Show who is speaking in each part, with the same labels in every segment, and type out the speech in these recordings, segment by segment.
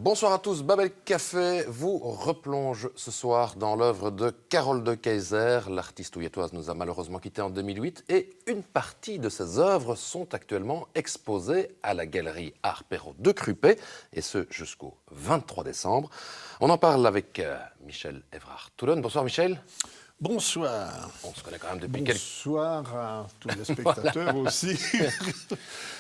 Speaker 1: Bonsoir à tous, Babel Café vous replonge ce soir dans l'œuvre de Carole de Keyser. L'artiste ouilletoise nous a malheureusement quittés en 2008 et une partie de ses œuvres sont actuellement exposées à la galerie Art Perrault de Crupé, et ce jusqu'au 23 décembre. On en parle avec Michel Evrard-Toulon. Bonsoir Michel.
Speaker 2: Bonsoir.
Speaker 1: On se connaît quand même depuis
Speaker 2: Bonsoir à tous les spectateurs aussi.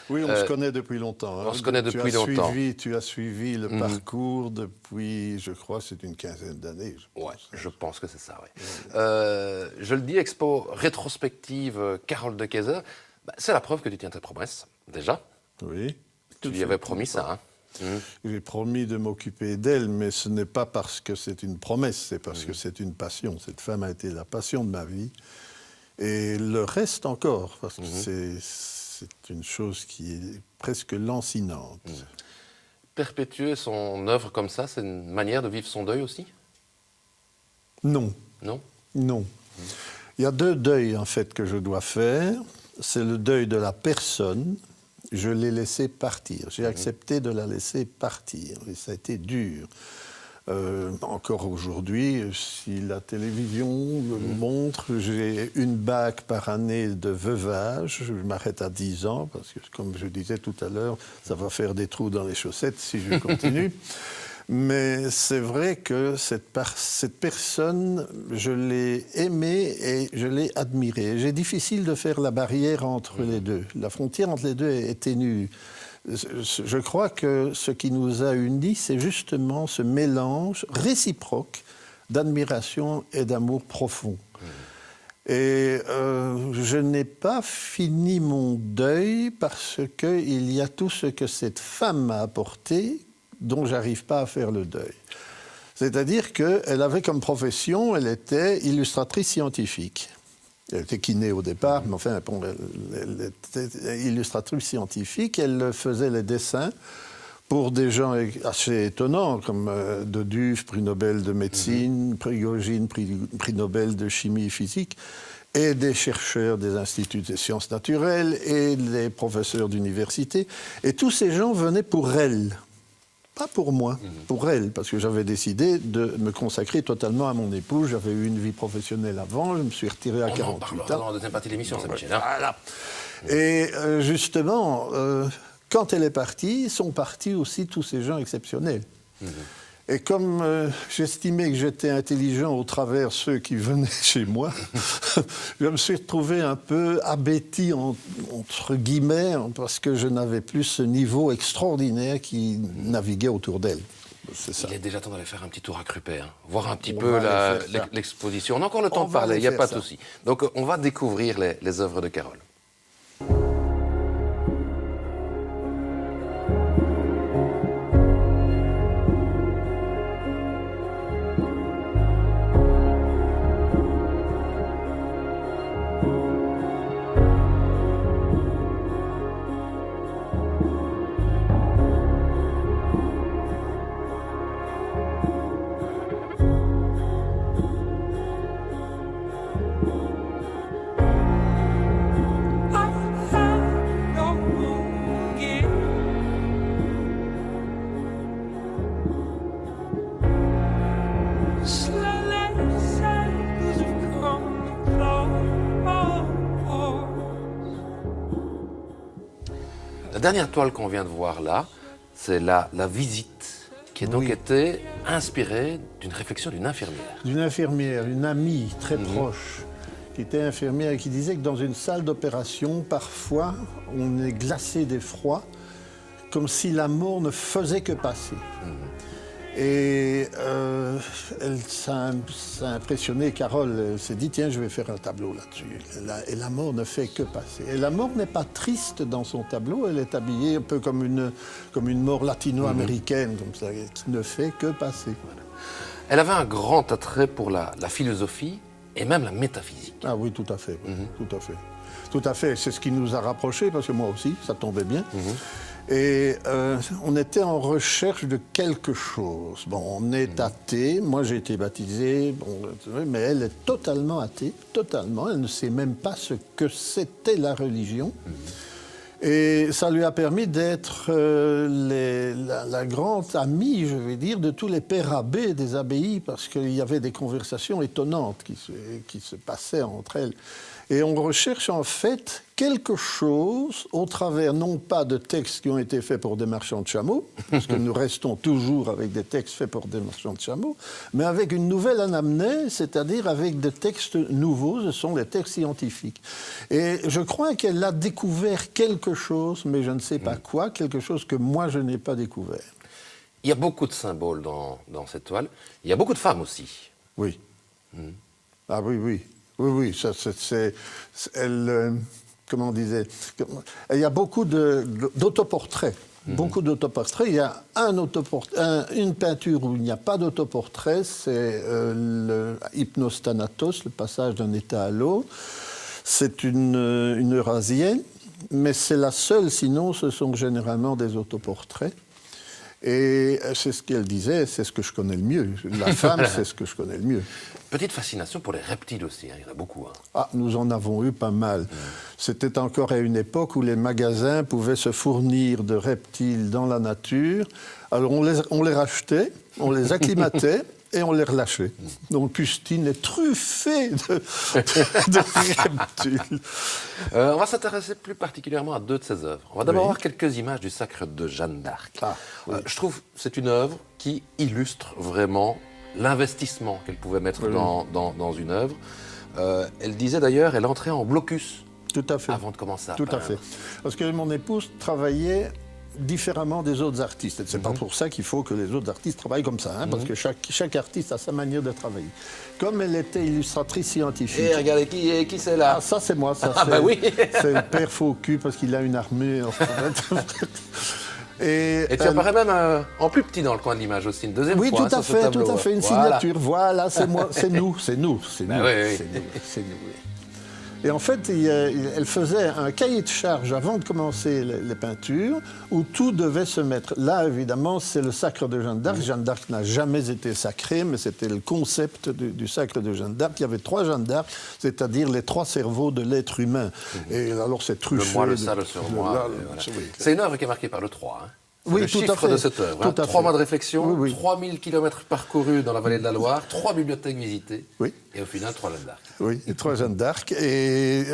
Speaker 2: Oui, on se connaît depuis longtemps.
Speaker 1: On se connaît depuis longtemps.
Speaker 2: Tu as suivi le parcours depuis, je crois, c'est une quinzaine d'années.
Speaker 1: Je pense que c'est ça, oui. Je le dis, expo rétrospective Carole de Keyser. C'est la preuve que tu tiens tes promesses, déjà.
Speaker 2: Oui.
Speaker 1: Tu lui avais promis ça, hein.
Speaker 2: J'ai promis de m'occuper d'elle, mais ce n'est pas parce que c'est une promesse, c'est parce que c'est une passion. Cette femme a été la passion de ma vie. Et le reste encore, parce que c'est une chose qui est presque lancinante.
Speaker 1: Perpétuer son œuvre comme ça, c'est une manière de vivre son deuil aussi ?
Speaker 2: Non.
Speaker 1: Non ?
Speaker 2: Non. Il y a deux deuils, en fait, que je dois faire. C'est le deuil de la personne. Je l'ai laissée partir. J'ai accepté de la laisser partir. Et ça a été dur. Encore aujourd'hui, si la télévision me montre, j'ai une bague par année de veuvage. Je m'arrête à 10 ans, parce que, comme je disais tout à l'heure, ça va faire des trous dans les chaussettes si je continue. Mais c'est vrai que cette personne, je l'ai aimée et je l'ai admirée. C'est difficile de faire la barrière entre les deux. La frontière entre les deux est ténue. Je crois que ce qui nous a unis, c'est justement ce mélange réciproque d'admiration et d'amour profond. Et je n'ai pas fini mon deuil parce qu'il y a tout ce que cette femme m'a apporté dont je n'arrive pas à faire le deuil. C'est-à-dire qu'elle avait comme profession, elle était illustratrice scientifique. Elle était kiné au départ, mais enfin, bon, elle était illustratrice scientifique. Elle faisait les dessins pour des gens assez étonnants, comme Doduf, prix Nobel de médecine, Prigogine, prix Nobel de chimie et physique, et des chercheurs des instituts des sciences naturelles, et des professeurs d'université. Et tous ces gens venaient pour elle. Pas pour moi, pour elle, parce que j'avais décidé de me consacrer totalement à mon épouse. J'avais eu une vie professionnelle avant, je me suis retiré à 48 ans.
Speaker 1: Dans la deuxième partie de l'émission, ça, Michel.
Speaker 2: Voilà. Et justement, quand elle est partie, sont partis aussi tous ces gens exceptionnels. Et comme j'estimais que j'étais intelligent au travers ceux qui venaient chez moi, je me suis retrouvé un peu abêti, entre guillemets, parce que je n'avais plus ce niveau extraordinaire qui naviguait autour d'elle. C'est ça.
Speaker 1: Il est déjà temps d'aller faire un petit tour à Crupé, hein, voir un petit peu l'exposition. On a encore le temps de parler, il n'y a pas de souci. Donc on va découvrir les œuvres de Carole. La dernière toile qu'on vient de voir là, c'est la visite, qui a donc été inspirée d'une réflexion d'une infirmière.
Speaker 2: D'une infirmière, une amie très proche, qui était infirmière et qui disait que dans une salle d'opération, parfois, on est glacé d'effroi, comme si la mort ne faisait que passer. Et ça a impressionné Carole. Elle s'est dit, tiens, je vais faire un tableau là-dessus. Et la mort ne fait que passer. Et la mort n'est pas triste dans son tableau. Elle est habillée un peu comme une mort latino-américaine, comme ça, qui ne fait que passer.
Speaker 1: Voilà. Elle avait un grand attrait pour la philosophie et même la métaphysique.
Speaker 2: Ah oui, tout à fait. Tout à fait. Tout à fait. C'est ce qui nous a rapprochés, parce que moi aussi, ça tombait bien. Et on était en recherche de quelque chose. Bon, on est athée. Moi, j'ai été baptisé, mais elle est totalement athée, totalement. Elle ne sait même pas ce que c'était la religion. Et ça lui a permis d'être la grande amie, je vais dire, de tous les pères abbés des abbayes, parce qu'il y avait des conversations étonnantes qui se passaient entre elles. Et on recherche en fait quelque chose au travers, non pas de textes qui ont été faits pour des marchands de chameaux, parce que nous restons toujours avec des textes faits pour des marchands de chameaux, mais avec une nouvelle anamnèse, c'est-à-dire avec des textes nouveaux, ce sont les textes scientifiques. Et je crois qu'elle a découvert quelque chose, mais je ne sais pas quoi, quelque chose que moi je n'ai pas découvert.
Speaker 1: Il y a beaucoup de symboles dans cette toile. Il y a beaucoup de femmes aussi.
Speaker 2: Oui. Ah oui, oui. Oui, ça, elle, comment on disait, il y a beaucoup d'autoportraits. Beaucoup d'autoportraits. Il y a une peinture où il n'y a pas d'autoportrait, c'est le Hypnos-Thanatos, le passage d'un état à l'autre. C'est une eurasienne, mais c'est la seule, sinon ce sont généralement des autoportraits. Et c'est ce qu'elle disait, c'est ce que je connais le mieux. La femme, c'est ce que je connais le mieux.
Speaker 1: Petite fascination pour les reptiles aussi, hein. Il y en a beaucoup. Hein.
Speaker 2: Ah, nous en avons eu pas mal. C'était encore à une époque où les magasins pouvaient se fournir de reptiles dans la nature. Alors on les rachetait, on les acclimatait et on les relâchait. Donc Custine est truffée de reptiles.
Speaker 1: On va s'intéresser plus particulièrement à deux de ses œuvres. On va d'abord voir quelques images du Sacre de Jeanne d'Arc. Je trouve que c'est une œuvre qui illustre vraiment l'investissement qu'elle pouvait mettre dans une œuvre. Elle disait d'ailleurs, elle entrait en blocus.
Speaker 2: Tout à fait.
Speaker 1: Avant de commencer à
Speaker 2: Tout
Speaker 1: peindre.
Speaker 2: à fait. Parce que mon épouse travaillait différemment des autres artistes. C'est pas pour ça qu'il faut que les autres artistes travaillent comme ça, hein, parce que chaque artiste a sa manière de travailler. Comme elle était illustratrice scientifique...
Speaker 1: Et regardez, qui c'est là?
Speaker 2: Ah, ça c'est moi. Ça,
Speaker 1: bah oui.
Speaker 2: C'est le père Faux-Cul, parce qu'il a une armure.
Speaker 1: Et tu apparais même en plus petit dans le coin de l'image aussi, une deuxième fois.
Speaker 2: Oui, tout à fait, une signature. Voilà, c'est moi, c'est nous.
Speaker 1: Bah oui.
Speaker 2: C'est nous, oui. Et en fait, elle faisait un cahier de charge avant de commencer les peintures, où tout devait se mettre. Là, évidemment, c'est le Sacre de Jeanne d'Arc. Jeanne d'Arc n'a jamais été sacrée, mais c'était le concept du Sacre de Jeanne d'Arc. Il y avait 3 Jeanne d'Arc, c'est-à-dire les 3 cerveaux de l'être humain. Et alors, c'est truffé.
Speaker 1: Le moi, le ça, le surmoi. Voilà. C'est une œuvre qui est marquée par le 3. Hein.
Speaker 2: Oui,
Speaker 1: le chiffre de cette œuvre. 3 mois de réflexion, 3000 km parcourus dans la vallée de la Loire, 3 bibliothèques visitées, et au final 3 Jeanne d'Arc.
Speaker 2: Oui, et 3 Jeanne d'Arc. Et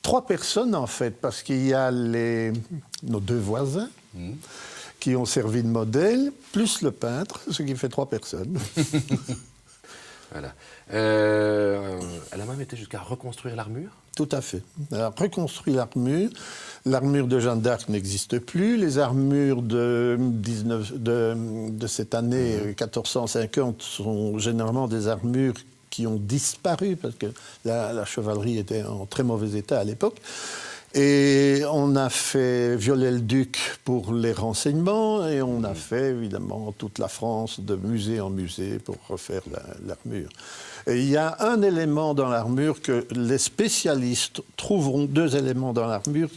Speaker 2: 3 personnes, en fait, parce qu'il y a nos 2 voisins qui ont servi de modèle, plus le peintre, ce qui fait 3 personnes.
Speaker 1: Voilà. Elle a même été jusqu'à reconstruire l'armure.
Speaker 2: Tout à fait. Elle a reconstruit l'armure. L'armure de Jeanne d'Arc n'existe plus. Les armures de cette année 1450 sont généralement des armures qui ont disparu parce que la chevalerie était en très mauvais état à l'époque. Et on a fait Viollet-le-Duc pour les renseignements et on a fait évidemment toute la France de musée en musée pour refaire l'armure. Et il y a un élément dans l'armure que les spécialistes trouveront, 2 éléments dans l'armure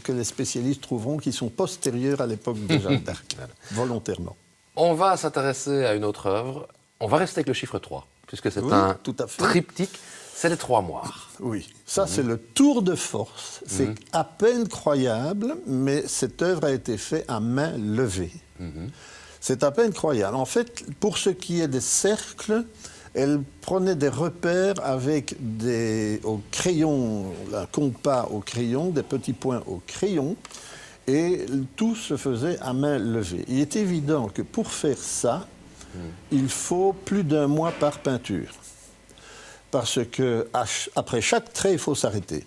Speaker 2: que les spécialistes trouveront qui sont postérieurs à l'époque de Jeanne d'Arc, volontairement.
Speaker 1: On va s'intéresser à une autre œuvre. On va rester avec le chiffre 3, puisque c'est un triptyque. C'est les 3 moires.
Speaker 2: Oui, ça c'est le tour de force. C'est à peine croyable, mais cette œuvre a été faite à main levée. C'est à peine croyable. En fait, pour ce qui est des cercles, elle prenait des repères avec au crayon, un compas au crayon, des petits points au crayon, et tout se faisait à main levée. Il est évident que pour faire ça, il faut plus d'1 mois par peinture. Parce qu'après chaque trait, il faut s'arrêter.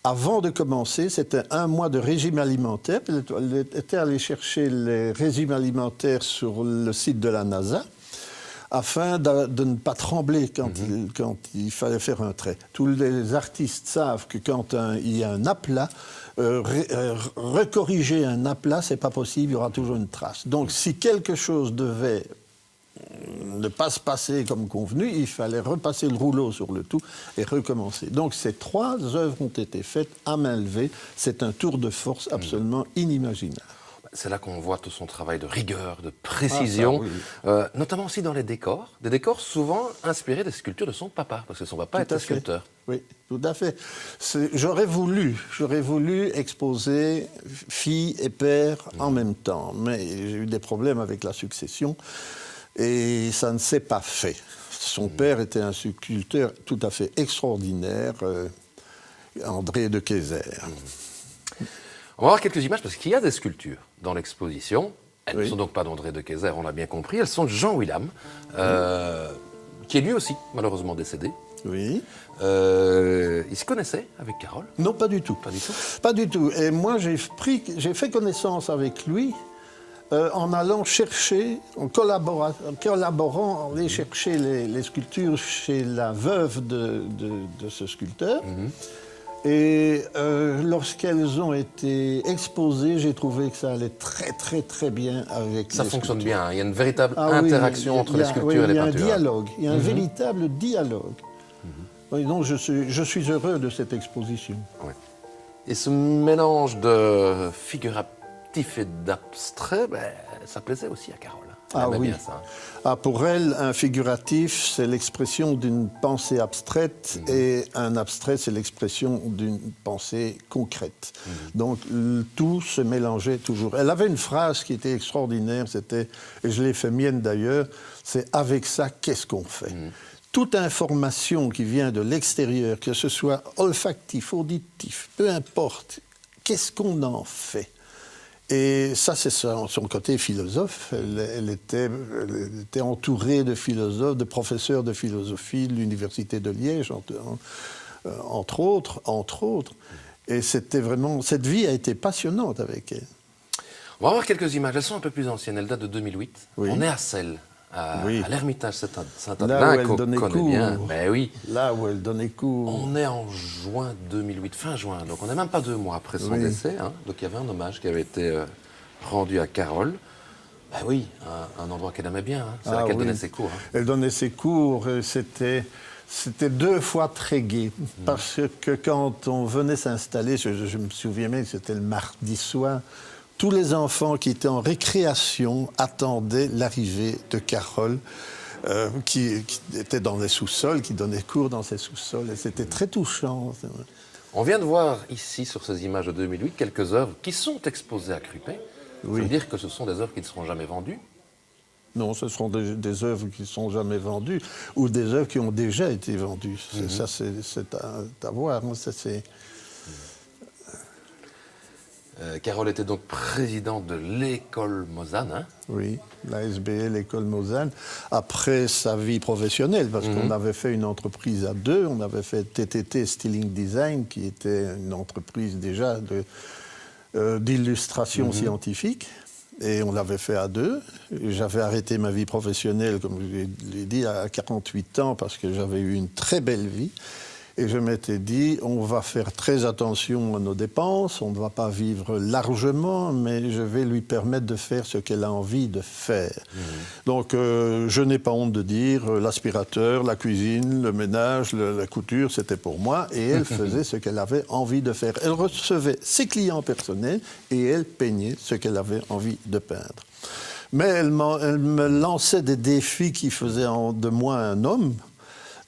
Speaker 2: Avant de commencer, c'était 1 mois de régime alimentaire. Elle était allée chercher les régimes alimentaires sur le site de la NASA afin de ne pas trembler quand il fallait faire un trait. Tous les artistes savent que quand il y a un aplat, recorriger un aplat, c'est pas possible, il y aura toujours une trace. Donc si quelque chose devait ne pas se passer comme convenu, il fallait repasser le rouleau sur le tout et recommencer. Donc ces 3 œuvres ont été faites à main levée. C'est un tour de force absolument inimaginable.
Speaker 1: c'est là qu'on voit tout son travail de rigueur, de précision, notamment aussi dans les décors. Des décors souvent inspirés des sculptures de son papa, parce que son papa était sculpteur.
Speaker 2: Oui, tout à fait. J'aurais voulu exposer fille et père en même temps, mais j'ai eu des problèmes avec la succession et ça ne s'est pas fait. Son père était un sculpteur tout à fait extraordinaire, André de Keyser.
Speaker 1: On va voir quelques images parce qu'il y a des sculptures dans l'exposition. Elles ne sont donc pas d'André de Keyser, on l'a bien compris. Elles sont de Jean Wilham, qui est lui aussi malheureusement décédé.
Speaker 2: Oui.
Speaker 1: Il se connaissait avec Carole?
Speaker 2: Non, pas du tout.
Speaker 1: Pas du tout.
Speaker 2: Pas du tout. Et moi, j'ai fait connaissance avec lui en allant chercher, en collaborant, aller chercher les sculptures chez la veuve de ce sculpteur. Et lorsqu'elles ont été exposées, j'ai trouvé que ça allait très, très, très bien avec
Speaker 1: ça
Speaker 2: les
Speaker 1: fonctionne
Speaker 2: sculptures.
Speaker 1: bien, il y a une véritable interaction entre les sculptures et les peintures.
Speaker 2: Il y a un dialogue, il y a un véritable dialogue. Et donc je suis heureux de cette exposition.
Speaker 1: Ouais. Et ce mélange de figuratif et d'abstrait, ça plaisait aussi à Carole.
Speaker 2: Ah oui.
Speaker 1: Bien ça.
Speaker 2: Ah, pour elle, un figuratif, c'est l'expression d'une pensée abstraite et un abstrait, c'est l'expression d'une pensée concrète. Donc, tout se mélangeait toujours. Elle avait une phrase qui était extraordinaire, c'était, et je l'ai fait mienne d'ailleurs, c'est « avec ça, qu'est-ce qu'on fait ?» Toute information qui vient de l'extérieur, que ce soit olfactif, auditif, peu importe, qu'est-ce qu'on en fait ? Et ça, c'est son côté philosophe. Elle était entourée de philosophes, de professeurs de philosophie de l'Université de Liège, entre autres. Et c'était vraiment... Cette vie a été passionnante avec elle.
Speaker 1: On va voir quelques images. Elles sont un peu plus anciennes. Elles datent de 2008.
Speaker 2: Oui.
Speaker 1: On est à Celles, à l'Ermitage Saint-Adelin,
Speaker 2: là où elle
Speaker 1: qu'on
Speaker 2: donnait
Speaker 1: connaît
Speaker 2: cours.
Speaker 1: bien. Ben oui.
Speaker 2: Là où elle donnait cours.
Speaker 1: On est en juin 2008, fin juin. Donc on n'est même pas 2 mois après son décès. Hein. Donc il y avait un hommage qui avait été rendu à Carole. Ben oui, un endroit qu'elle aimait bien. Hein. C'est là qu'elle donnait ses cours. Hein.
Speaker 2: Elle donnait ses cours. C'était 2 fois très gai. Parce que quand on venait s'installer, je me souviens même que c'était le mardi soir, tous les enfants qui étaient en récréation attendaient l'arrivée de Carole, qui était dans les sous-sols, qui donnait cours dans ces sous-sols. Et c'était très touchant.
Speaker 1: On vient de voir ici, sur ces images de 2008, quelques œuvres qui sont exposées à Crupet. Ça veut dire que ce sont des œuvres qui ne seront jamais vendues?
Speaker 2: Non, ce seront des œuvres qui ne sont jamais vendues ou des œuvres qui ont déjà été vendues. Ça, c'est à voir.
Speaker 1: Carole était donc présidente de l'école Mozanne. Hein?
Speaker 2: Oui, la SBL, l'école Mozanne, après sa vie professionnelle, parce qu'on avait fait une entreprise à 2, on avait fait TTT Styling Design, qui était une entreprise déjà d'illustration scientifique, et on l'avait fait à 2. J'avais arrêté ma vie professionnelle, comme je l'ai dit, à 48 ans, parce que j'avais eu une très belle vie. Et je m'étais dit, on va faire très attention à nos dépenses, on ne va pas vivre largement, mais je vais lui permettre de faire ce qu'elle a envie de faire. Donc, je n'ai pas honte de dire, l'aspirateur, la cuisine, le ménage, la couture, c'était pour moi, et elle faisait ce qu'elle avait envie de faire. Elle recevait ses clients personnels et elle peignait ce qu'elle avait envie de peindre. Mais elle me lançait des défis qui faisaient de moi un homme,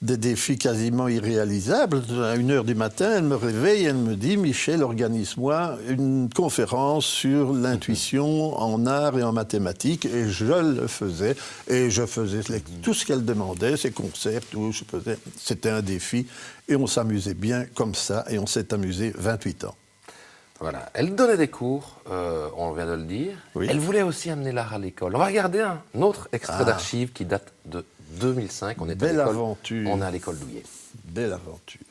Speaker 2: des défis quasiment irréalisables. À 1h du matin, elle me réveille et elle me dit « Michel, organise-moi une conférence sur l'intuition en art et en mathématiques. » Et je le faisais. Et je faisais tout ce qu'elle demandait, ses concerts, tout. Je faisais. C'était un défi. Et on s'amusait bien comme ça. Et on s'est amusé 28 ans.
Speaker 1: Voilà. Elle donnait des cours, on vient de le dire.
Speaker 2: Oui.
Speaker 1: Elle voulait aussi amener l'art à l'école. On va regarder un autre extrait d'archives qui date de 2005. On est
Speaker 2: Belle aventure.
Speaker 1: On est à l'école Douillet.
Speaker 2: Belle aventure.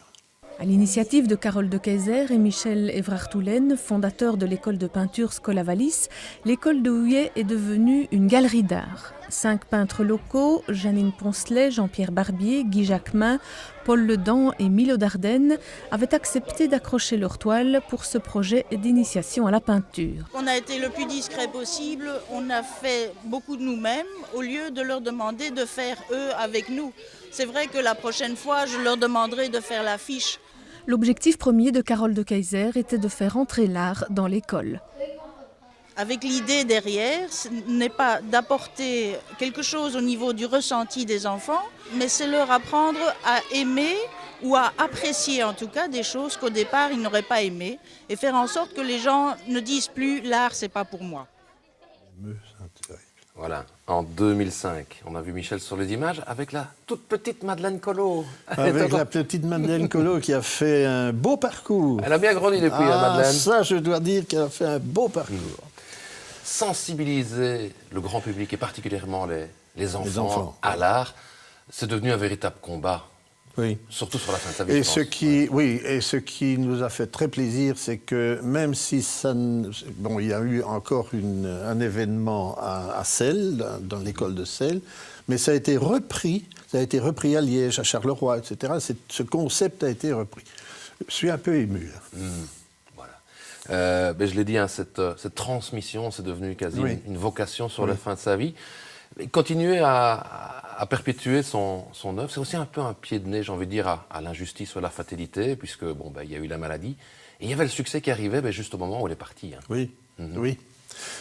Speaker 3: À l'initiative de Carole de Keyser et Michel Evrard-Toulen, fondateur de l'école de peinture Scolavalis, l'école de Douillet est devenue une galerie d'art. 5 peintres locaux, Janine Poncelet, Jean-Pierre Barbier, Guy Jacquemin, Paul Ledan et Milo Dardenne, avaient accepté d'accrocher leur toile pour ce projet d'initiation à la peinture.
Speaker 4: On a été le plus discret possible, on a fait beaucoup de nous-mêmes au lieu de leur demander de faire eux avec nous. C'est vrai que la prochaine fois, je leur demanderai de faire l'affiche.
Speaker 3: L'objectif premier de Carole de Keyser était de faire entrer l'art dans l'école.
Speaker 4: avec l'idée derrière, ce n'est pas d'apporter quelque chose au niveau du ressenti des enfants, mais c'est leur apprendre à aimer ou à apprécier en tout cas des choses qu'au départ ils n'auraient pas aimées et faire en sorte que les gens ne disent plus l'art c'est pas pour moi.
Speaker 1: Voilà, en 2005, on a vu Michel sur les images avec la toute petite Madeleine Collot.
Speaker 2: Avec la petite Madeleine Collot qui a fait un beau parcours.
Speaker 1: Elle a bien grandi depuis, Madeleine.
Speaker 2: Ça, je dois dire qu'elle a fait un beau parcours.
Speaker 1: Sensibiliser le grand public et particulièrement les enfants à l'art, c'est devenu un véritable combat.
Speaker 2: Oui.
Speaker 1: Surtout sur la fin de sa vie.
Speaker 2: Et ce qui nous a fait très plaisir, c'est que même si il y a eu encore un événement à Celles, dans l'école de Celles, mais ça a été repris à Liège, à Charleroi, etc. Ce concept a été repris. Je suis un peu ému.
Speaker 1: Voilà. Mais je l'ai dit, cette transmission, c'est devenu quasi une vocation sur la fin de sa vie. Et continuer à perpétuer son œuvre, c'est aussi un peu un pied de nez, j'ai envie de dire, à l'injustice ou à la fatalité, puisque il y a eu la maladie. Et il y avait le succès qui arrivait juste au moment où elle est partie. Hein.
Speaker 2: Oui, oui.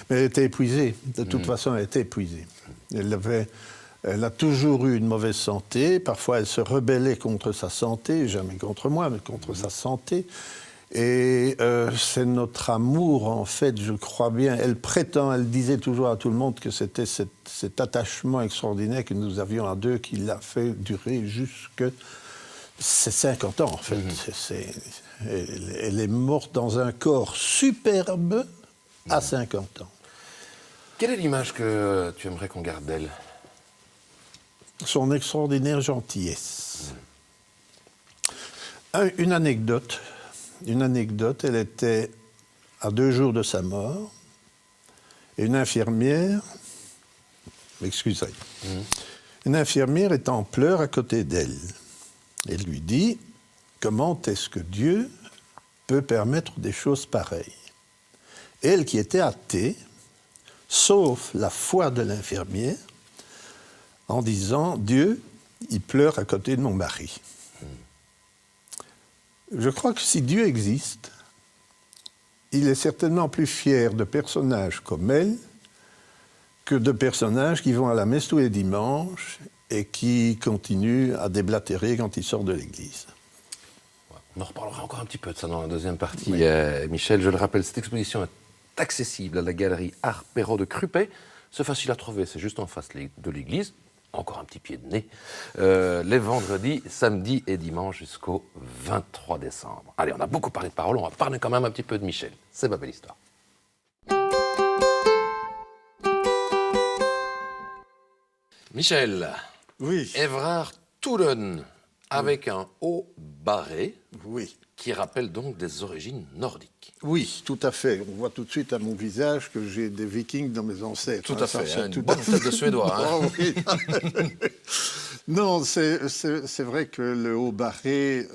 Speaker 2: Mais elle était épuisée. De toute façon, elle était épuisée. Elle a toujours eu une mauvaise santé. Parfois, elle se rebellait contre sa santé, jamais contre moi, mais contre sa santé. Et c'est notre amour, en fait, je crois bien. Elle disait toujours à tout le monde que c'était cet attachement extraordinaire que nous avions à deux qui l'a fait durer jusque ses 50 ans, en fait. Elle est morte dans un corps superbe à 50 ans.
Speaker 1: Quelle est l'image que tu aimerais qu'on garde d'elle?
Speaker 2: Son extraordinaire gentillesse. Une anecdote, elle était à 2 jours de sa mort, et une infirmière, une infirmière est en pleurs à côté d'elle. Elle lui dit, comment est-ce que Dieu peut permettre des choses pareilles? Elle qui était athée, sauf la foi de l'infirmière, en disant, Dieu, il pleure à côté de mon mari. Je crois que si Dieu existe, il est certainement plus fier de personnages comme elle que de personnages qui vont à la messe tous les dimanches et qui continuent à déblatérer quand ils sortent de l'église.
Speaker 1: On en reparlera encore un petit peu de ça dans la deuxième partie. Oui. Michel, je le rappelle, cette exposition est accessible à la galerie Art Perrault de Crupet. C'est facile à trouver, c'est juste en face de l'église. Encore un petit pied de nez, les vendredis, samedis et dimanches jusqu'au 23 décembre. Allez, on a beaucoup parlé de paroles, on va parler quand même un petit peu de Michel. C'est ma belle histoire. Michel,
Speaker 2: oui.
Speaker 1: Évrard Toulen, avec un haut barré, qui rappelle donc des origines nordiques.
Speaker 2: Oui, tout à fait. On voit tout de suite à mon visage que j'ai des Vikings dans mes ancêtres.
Speaker 1: Tout à fait, une bonne tête de Suédois. Hein.
Speaker 2: Oh, oui. Non, c'est vrai que le haut barré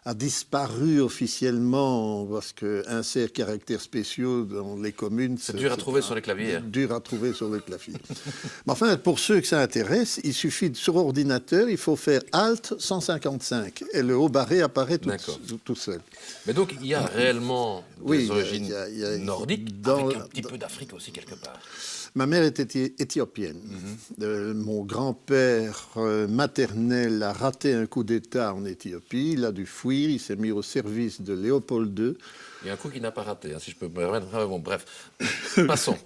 Speaker 2: a disparu officiellement parce qu'insère caractères spéciaux dans les communes...
Speaker 1: C'est dur à trouver sur les claviers.
Speaker 2: Dur à trouver sur les claviers. Mais enfin, pour ceux que ça intéresse, il suffit, sur ordinateur, il faut faire Alt 155 et le haut barré apparaît tout seul.
Speaker 1: Mais donc, il y a réellement des origines nordiques, avec un petit peu d'Afrique aussi, quelque part.
Speaker 2: Ma mère était éthiopienne. Mon grand-père maternel a raté un coup d'État en Éthiopie. Il a dû fuir. Il s'est mis au service de Léopold II.
Speaker 1: Il y a un coup qui n'a pas raté, si je peux me permettre. Bon, bref, passons.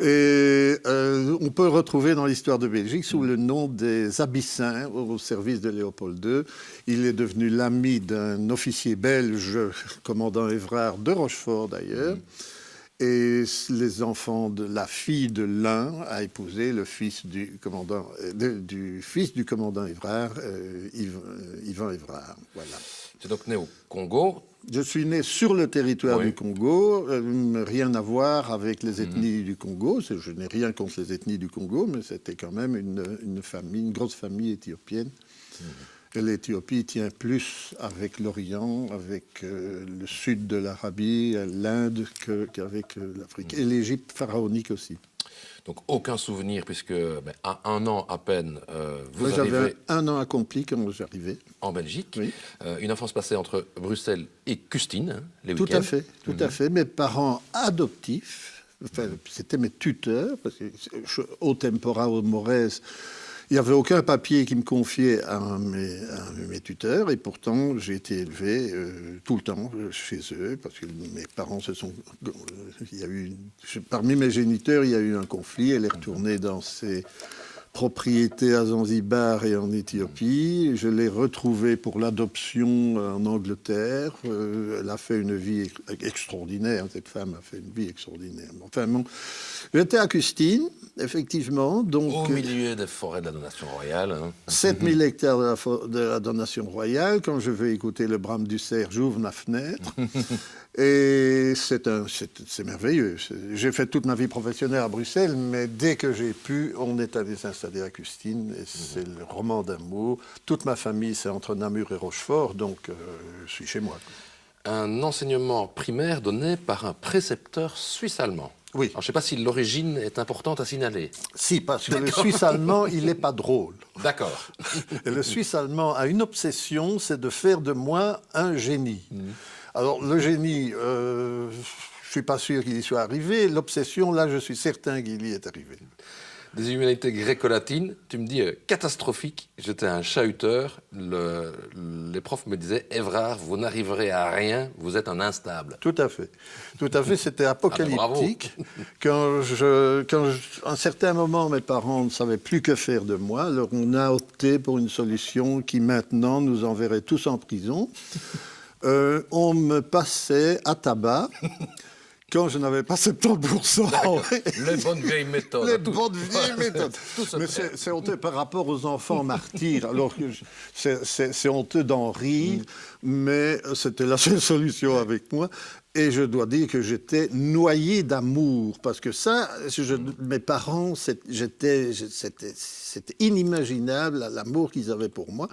Speaker 2: Et on peut le retrouver dans l'histoire de Belgique sous le nom des Abyssins au service de Léopold II. Il est devenu l'ami d'un officier belge, commandant Évrard de Rochefort d'ailleurs. Et les enfants de la fille de l'un a épousé le fils du commandant Évrard, Yvan Évrard. Voilà.
Speaker 1: Tu es donc né au Congo.
Speaker 2: Je suis né sur le territoire du Congo, rien à voir avec les ethnies du Congo. Je n'ai rien contre les ethnies du Congo, mais c'était quand même une grosse famille éthiopienne. Et l'Éthiopie tient plus avec l'Orient, avec le sud de l'Arabie, l'Inde, qu'avec l'Afrique. Et l'Égypte pharaonique aussi.
Speaker 1: Donc aucun souvenir, puisque à 1 an à peine, vous
Speaker 2: J'avais
Speaker 1: arrivez
Speaker 2: 1 an accompli quand j'arrivais.
Speaker 1: en Belgique.
Speaker 2: Oui.
Speaker 1: Une enfance passée entre Bruxelles et Custine, hein, les
Speaker 2: Tout
Speaker 1: week-ends.
Speaker 2: à fait, tout à fait. Mes parents adoptifs, enfin, c'était mes tuteurs, parce que au Tempora, au Morez, il n'y avait aucun papier qui me confiait à mes tuteurs, et pourtant j'ai été élevé tout le temps chez eux, parce que mes parents se sont... Parmi mes géniteurs, il y a eu un conflit, elle est retournée dans ses propriétés à Zanzibar et en Éthiopie. Je l'ai retrouvée pour l'adoption en Angleterre. Elle a fait une vie extraordinaire, cette femme a fait une vie extraordinaire. Enfin, bon, j'étais à Custine, effectivement. Donc,
Speaker 1: au milieu des forêts de la Donation Royale. Hein.
Speaker 2: 7000 hectares de la Donation Royale. Quand je veux écouter le brame du cerf, j'ouvre ma fenêtre. Et c'est merveilleux. J'ai fait toute ma vie professionnelle à Bruxelles, mais dès que j'ai pu, on est allé s'installer à Custine. Et c'est le roman d'amour. Toute ma famille, c'est entre Namur et Rochefort, donc je suis chez moi.
Speaker 1: Un enseignement primaire donné par un précepteur suisse-allemand.
Speaker 2: Oui.
Speaker 1: Alors, je ne sais pas si l'origine est importante à signaler.
Speaker 2: Si, parce que le Suisse-allemand, il n'est pas drôle.
Speaker 1: D'accord.
Speaker 2: Et le Suisse-allemand a une obsession, c'est de faire de moi un génie. Alors, le génie, je ne suis pas sûr qu'il y soit arrivé. L'obsession, là, je suis certain qu'il y est arrivé.
Speaker 1: Des humanités gréco-latines, tu me dis catastrophique. J'étais un chahuteur. Les profs me disaient « Évrard, vous n'arriverez à rien, vous êtes un instable ».
Speaker 2: Tout à fait. Tout à fait, c'était apocalyptique. Quand à un certain moment, mes parents ne savaient plus que faire de moi. Alors, on a opté pour une solution qui, maintenant, nous enverrait tous en prison. On me passait à tabac quand je n'avais pas 70%.
Speaker 1: Les bonnes vieilles méthodes.
Speaker 2: Les bonnes vieilles méthodes. Mais c'est honteux par rapport aux enfants martyrs. Alors que c'est honteux d'en rire, mais c'était la seule solution avec moi. Et je dois dire que j'étais noyé d'amour. Parce que ça, mes parents, c'était inimaginable l'amour qu'ils avaient pour moi.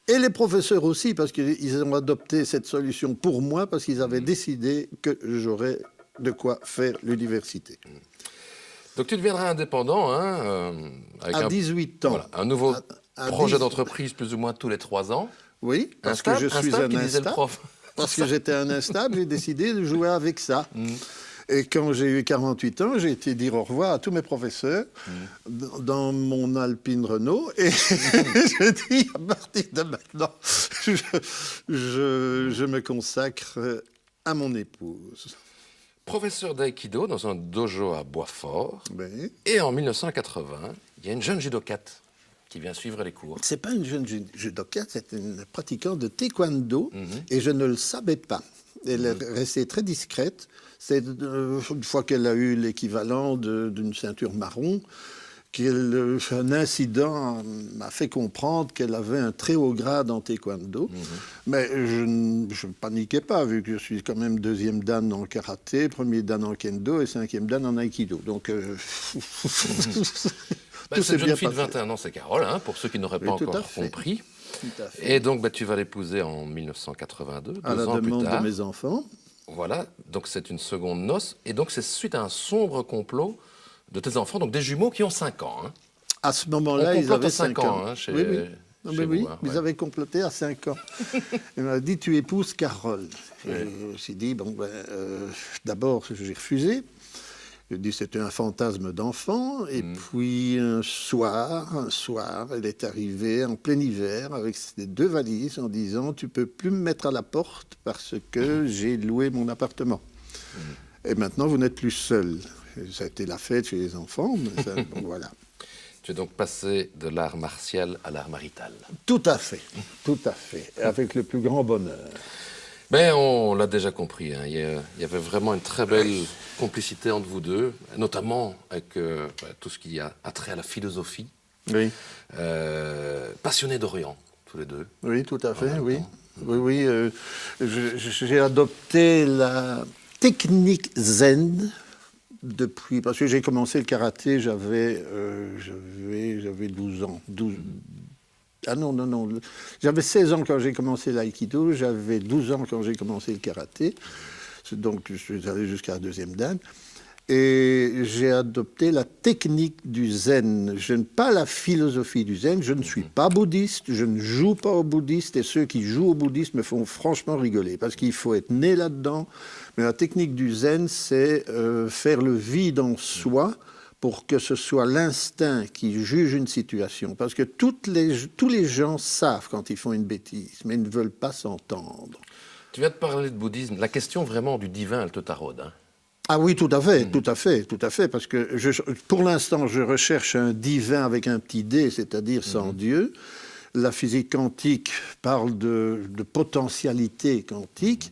Speaker 2: Et les professeurs aussi, parce qu'ils ont adopté cette solution pour moi, parce qu'ils avaient décidé que j'aurais de quoi faire l'université.
Speaker 1: Donc tu deviendras indépendant, hein, avec
Speaker 2: à 18 ans.
Speaker 1: Voilà, un nouveau projet d'entreprise plus ou moins tous les 3 ans.
Speaker 2: Oui, parce que je suis un instable. Parce que j'étais un instable, j'ai décidé de jouer avec ça. Et quand j'ai eu 48 ans, j'ai été dire au revoir à tous mes professeurs dans mon Alpine Renault. Et j'ai dit, à partir de maintenant, je me consacre à mon épouse.
Speaker 1: Professeur d'aïkido dans un dojo à Boisfort.
Speaker 2: Oui.
Speaker 1: Et en 1980, il y a une jeune judokate qui vient suivre les cours.
Speaker 2: C'est pas une jeune judokate, c'est une pratiquante de taekwondo. Et je ne le savais pas. Elle est restée très discrète. C'est une fois qu'elle a eu l'équivalent d'une ceinture marron, un incident m'a fait comprendre qu'elle avait un très haut grade en taekwondo. Mais je ne paniquais pas, vu que je suis quand même 2e dan en karaté, 1er dan en kendo et 5e dan en aïkido. Donc,
Speaker 1: cette jeune fille de 21 ans, c'est Carole, hein, pour ceux qui n'auraient pas encore compris. Et donc, tu vas l'épouser en 1982, 2 ans plus tard.
Speaker 2: À la demande de mes enfants.
Speaker 1: Voilà, donc c'est une seconde noce. Et donc, c'est suite à un sombre complot de tes enfants, donc des jumeaux qui ont 5 ans. Hein.
Speaker 2: À ce moment-là, ils avaient 5 ans.
Speaker 1: Hein, chez,
Speaker 2: oui, oui.
Speaker 1: Non,
Speaker 2: mais oui,
Speaker 1: vous, hein,
Speaker 2: ils avaient comploté à 5 ans. Il m'a dit, tu épouses Carole. Je me suis dit, d'abord, j'ai refusé. J'ai dit, c'était un fantasme d'enfant. Et puis, un soir, elle est arrivée en plein hiver avec ses 2 valises en disant, tu peux plus me mettre à la porte parce que j'ai loué mon appartement. Et maintenant, vous n'êtes plus seul. Ça a été la fête chez les enfants, mais ça, voilà.
Speaker 1: Tu es donc passé de l'art martial à l'art marital.
Speaker 2: Tout à fait, avec le plus grand bonheur.
Speaker 1: Mais on l'a déjà compris, hein. Il y avait vraiment une très belle complicité entre vous deux, notamment avec tout ce qui a trait à la philosophie.
Speaker 2: Oui.
Speaker 1: Passionnés d'Orient, tous les deux.
Speaker 2: Oui, tout à fait, oui. Oui, j'ai adopté la technique zen depuis, parce que j'ai commencé le karaté, j'avais 12 ans. Ah non. J'avais 16 ans quand j'ai commencé l'aïkido, j'avais 12 ans quand j'ai commencé le karaté. Donc, je suis allé jusqu'à la 2e dan. Et j'ai adopté la technique du zen. Je n'ai pas la philosophie du zen. Je ne suis pas bouddhiste. Je ne joue pas au bouddhiste. Et ceux qui jouent au bouddhiste me font franchement rigoler. Parce qu'il faut être né là-dedans. Mais la technique du zen, c'est faire le vide en soi pour que ce soit l'instinct qui juge une situation. Parce que tous les gens savent quand ils font une bêtise, mais ils ne veulent pas s'entendre.
Speaker 1: Tu viens de parler de bouddhisme. La question vraiment du divin, elle te taraude, hein?
Speaker 2: Ah oui, tout à fait, tout à fait, parce que pour l'instant, je recherche un divin avec un petit d, c'est-à-dire sans Dieu. La physique quantique parle de potentialité quantique,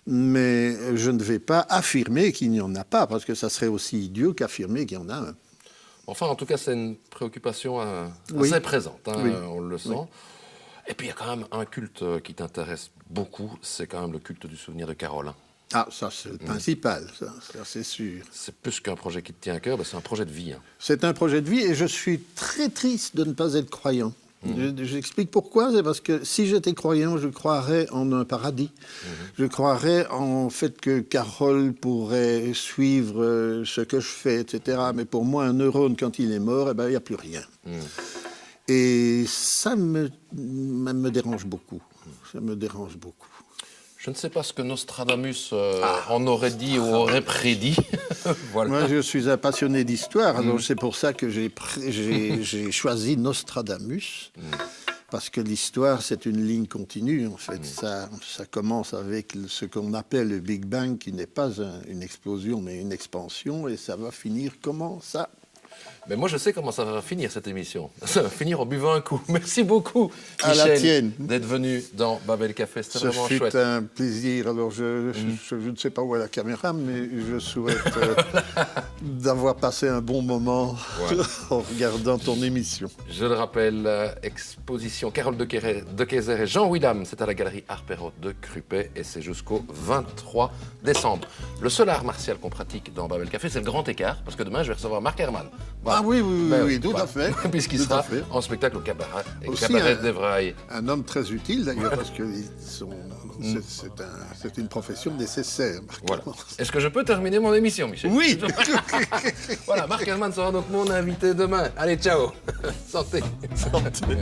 Speaker 2: mais je ne vais pas affirmer qu'il n'y en a pas, parce que ça serait aussi idiot qu'affirmer qu'il y en a un.
Speaker 1: Enfin, en tout cas, c'est une préoccupation assez présente, hein,
Speaker 2: oui.
Speaker 1: On le sent. Oui. Et puis, il y a quand même un culte qui t'intéresse beaucoup, c'est quand même le culte du souvenir de Carole.
Speaker 2: Ah, ça c'est le principal, ça c'est sûr.
Speaker 1: C'est plus qu'un projet qui te tient à cœur, c'est un projet de vie. Hein.
Speaker 2: C'est un projet de vie et je suis très triste de ne pas être croyant. J'explique pourquoi, c'est parce que si j'étais croyant, je croirais en un paradis. Je croirais en fait que Carole pourrait suivre ce que je fais, etc. Mais pour moi, un neurone, quand il est mort, il n'y a plus rien. Et ça me dérange beaucoup. Ça me dérange beaucoup.
Speaker 1: Je ne sais pas ce que Nostradamus en aurait dit ou aurait prédit. Voilà.
Speaker 2: Moi, je suis un passionné d'histoire, donc c'est pour ça que j'ai choisi Nostradamus, parce que l'histoire, c'est une ligne continue, en fait. Ça commence avec ce qu'on appelle le Big Bang, qui n'est pas une explosion, mais une expansion, et ça va finir comment ça ?
Speaker 1: Mais moi, je sais comment ça va finir, cette émission. Ça va finir en buvant un coup. Merci beaucoup, Michel, d'être venu dans Babel Café. C'était vraiment chouette.
Speaker 2: C'est un plaisir. Alors, je ne sais pas où est la caméra, mais je souhaite d'avoir passé un bon moment en regardant ton émission.
Speaker 1: Je le rappelle, exposition Carole de Keyser et Jean Willam. C'est à la galerie Art Perrault de Crupet et c'est jusqu'au 23 décembre. Le seul art martial qu'on pratique dans Babel Café, c'est le grand écart, parce que demain, je vais recevoir Marc Herman.
Speaker 2: Voilà. Ah oui, tout à fait.
Speaker 1: Puisqu'il sera en spectacle au cabaret d'Evrailles.
Speaker 2: Un homme très utile d'ailleurs, parce que c'est une profession nécessaire.
Speaker 1: Voilà. Est-ce que je peux terminer mon émission, Michel ?
Speaker 2: Oui.
Speaker 1: Voilà, Marc Herman sera donc mon invité demain. Allez, ciao. Santé.
Speaker 2: Santé.